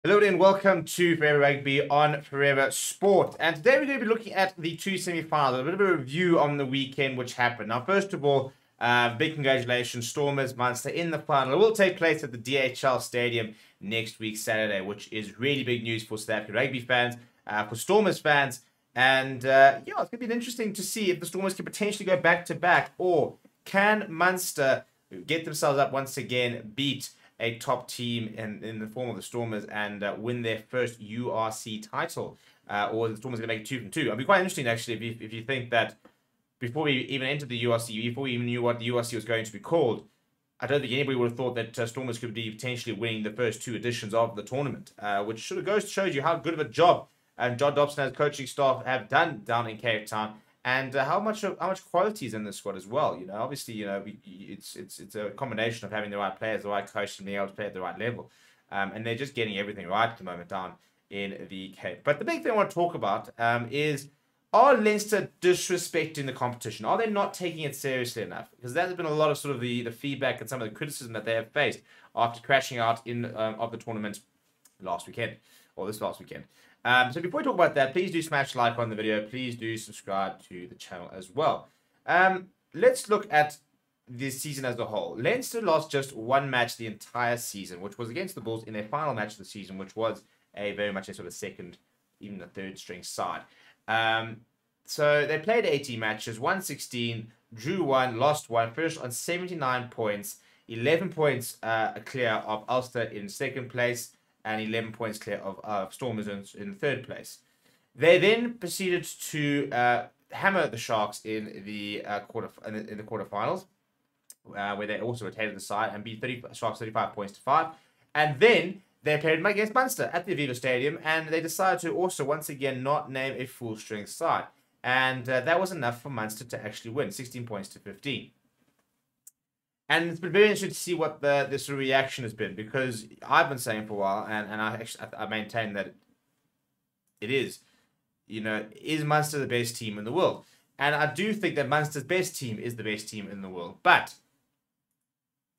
Hello and welcome to Forever Rugby on Forever Sport. And today we're going to be looking at the two semi-finals, a bit of a review on the weekend which happened. Now, first of all, big congratulations, Stormers, Munster in the final. It will take place at the DHL Stadium next week, Saturday, which is really big news for South African rugby fans, for Stormers fans. And it's going to be interesting to see if the Stormers can potentially go back-to-back, or can Munster get themselves up once again, beat a top team in the form of the Stormers and win their first URC title, or the Stormers going to make it 2 from 2. It'll be quite interesting actually if you think that before we even entered the URC, before we even knew what the URC was going to be called, I don't think anybody would have thought that Stormers could be potentially winning the first two editions of the tournament, which sort of shows you how good of a job John Dobson and his coaching staff have done down in Cape Town. And how much quality is in this squad as well. Obviously, it's a combination of having the right players, the right coach, and being able to play at the right level. And they're just getting everything right at the moment down in the Cape. But the big thing I want to talk about is, are Leinster disrespecting the competition? Are they not taking it seriously enough? Because that has been a lot of sort of the feedback and some of the criticism that they have faced after crashing out of the tournament last weekend, or this last weekend. So before we talk about that, please do smash like on the video. Please do subscribe to the channel as well. Let's look at this season as a whole. Leinster lost just one match the entire season, which was against the Bulls in their final match of the season, which was very much a sort of second, even a third string side. So they played 18 matches, won 16, drew 1, lost 1, finished on 79 points, 11 points clear of Ulster in second place, and 11 points clear of Stormers in third place. They then proceeded to hammer the Sharks in the quarterfinals, where they also rotated the side and beat Sharks 35 points to 5. And then they played against Munster at the Aviva Stadium, and they decided to also once again not name a full-strength side. And that was enough for Munster to actually win, 16 points to 15. And it's been very interesting to see what this reaction has been, because I've been saying for a while, and I maintain that it is, is Munster the best team in the world? And I do think that Munster's best team is the best team in the world. But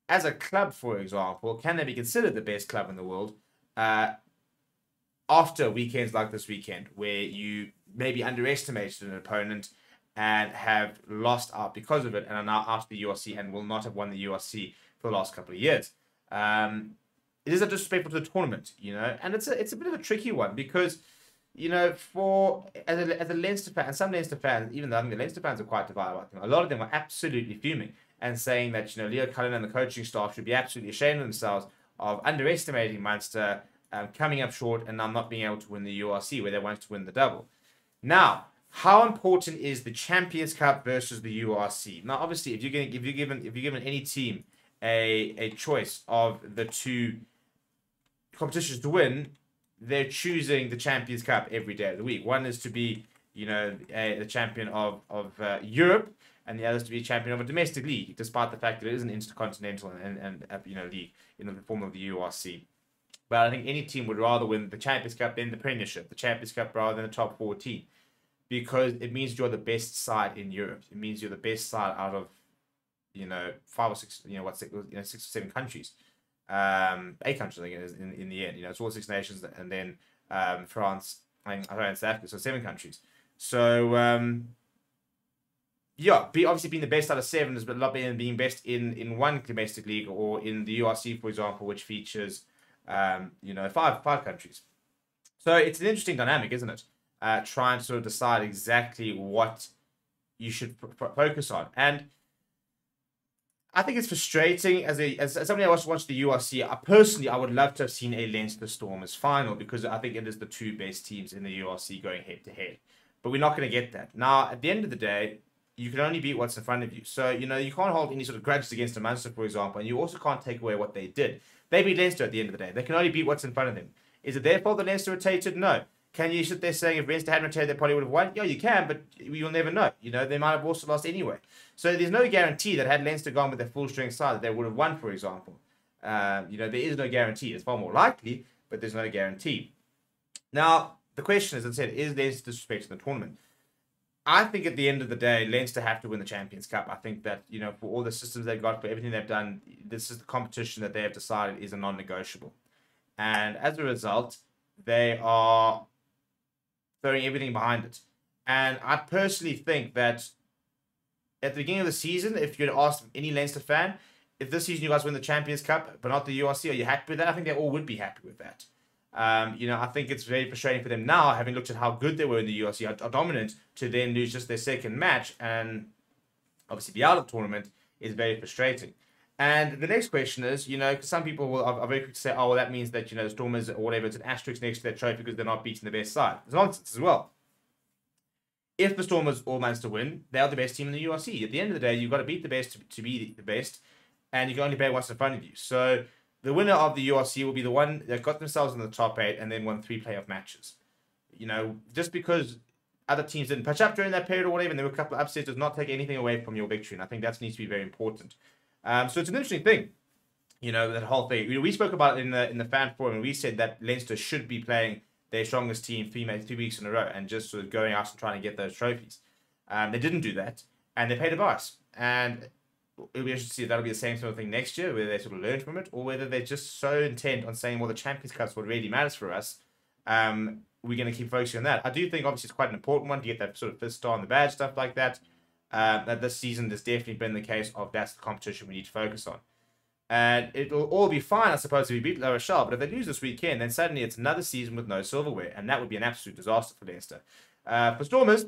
as a club, for example, can they be considered the best club in the world after weekends like this weekend, where you maybe underestimated an opponent and have lost out because of it, and are now out of the URC and will not have won the URC for the last couple of years? It is a disrespectful to the tournament, and it's a bit of a tricky one, because, for as a Leinster fan, and some Leinster fans, even though I think the Leinster fans are quite divided about them, a lot of them are absolutely fuming and saying that Leo Cullen and the coaching staff should be absolutely ashamed of themselves of underestimating Munster, coming up short, and now not being able to win the URC where they wanted to win the double. Now, how important is the Champions Cup versus the URC? Now, obviously, if you're given any team a choice of the two competitions to win, they're choosing the Champions Cup every day of the week. One is to be, the champion of Europe, and the other is to be a champion of a domestic league, despite the fact that it is an intercontinental and league in the form of the URC. But I think any team would rather win the Champions Cup than the Premiership, the Champions Cup rather than the top 14. Because it means you're the best side in Europe. It means you're the best side out of, 5 or 6, 6 or 7 countries. 8 countries, I think it is in the end. It's all 6 nations, and then France, and South Africa, so 7 countries. So, obviously being the best out of 7 is a lot better than being best in one domestic league, or in the URC, for example, which features, 5 countries. So it's an interesting dynamic, isn't it? Trying to sort of decide exactly what you should focus on. And I think it's frustrating as somebody else watched the URC. I would love to have seen a Leinster Stormers final, because I think it is the two best teams in the URC going head to head. But we're not going to get that. Now, at the end of the day, you can only beat what's in front of you. So, you can't hold any sort of grudges against a Munster, for example, and you also can't take away what they did. They beat Leinster at the end of the day. They can only beat what's in front of them. Is it their fault that Leinster rotated? No. Can you sit there saying if Leinster hadn't rotated, they probably would have won? Yeah, you can, but you'll never know. They might have also lost anyway. So there's no guarantee that had Leinster gone with their full-strength side, that they would have won, for example. There is no guarantee. It's far more likely, but there's no guarantee. Now, the question, as I said, is Leinster disrespecting the tournament? I think at the end of the day, Leinster have to win the Champions Cup. I think that, for all the systems they've got, for everything they've done, this is the competition that they have decided is a non-negotiable. And as a result, they are throwing everything behind it. And I personally think that at the beginning of the season, if you'd ask any Leinster fan, if this season you guys win the Champions Cup, but not the URC, are you happy with that? I think they all would be happy with that. I think it's very frustrating for them now, having looked at how good they were in the URC, are dominant, to then lose just their second match and obviously be out of the tournament is very frustrating. And the next question is, because some people are very quick to say, oh, well, that means that, the Stormers or whatever, it's an asterisk next to their trophy because they're not beating the best side. It's nonsense as well. If the Stormers or Leinster win, they are the best team in the URC. At the end of the day, you've got to beat the best to be the best, and you can only play what's in front of you. So the winner of the URC will be the one that got themselves in the top 8 and then won 3 playoff matches. Just because other teams didn't patch up during that period or whatever, and there were a couple of upsets, does not take anything away from your victory. And I think that needs to be very important. So it's an interesting thing, that whole thing. We spoke about it in the fan forum, and we said that Leinster should be playing their strongest team 3 weeks in a row and just sort of going out and trying to get those trophies. They didn't do that, and they paid a price. And it'll be interesting to see if that'll be the same sort of thing next year, whether they sort of learn from it, or whether they're just so intent on saying, well, the Champions Cup is what really matters for us. We're going to keep focusing on that. I do think, obviously, it's quite an important one to get that sort of first star on the badge, stuff like that. That this season has definitely been the case of that's the competition we need to focus on. And it'll all be fine, I suppose, if we beat La Rochelle. But if they lose this weekend, then suddenly it's another season with no silverware. And that would be an absolute disaster for Leinster. For Stormers,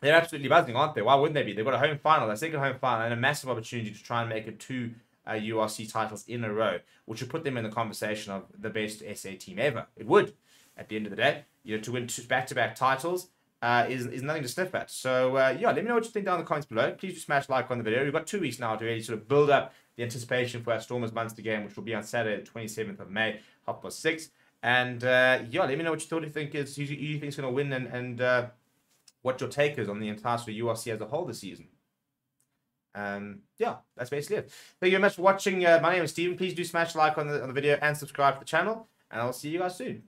they're absolutely buzzing, aren't they? Why wouldn't they be? They've got a home final, a second home final, and a massive opportunity to try and make it 2 URC titles in a row, which would put them in the conversation of the best SA team ever. It would, at the end of the day. To win 2 back-to-back titles is nothing to sniff at. So, let me know what you think down in the comments below. Please do smash like on the video. We've got 2 weeks now to really sort of build up the anticipation for our Stormers Munster game, which will be on Saturday, the 27th of May, 6:30. And, let me know what you think is who you think is going to win and what your take is on the entire sort of URC as a whole this season. That's basically it. Thank you very much for watching. My name is Steven. Please do smash like on the video and subscribe to the channel. And I'll see you guys soon.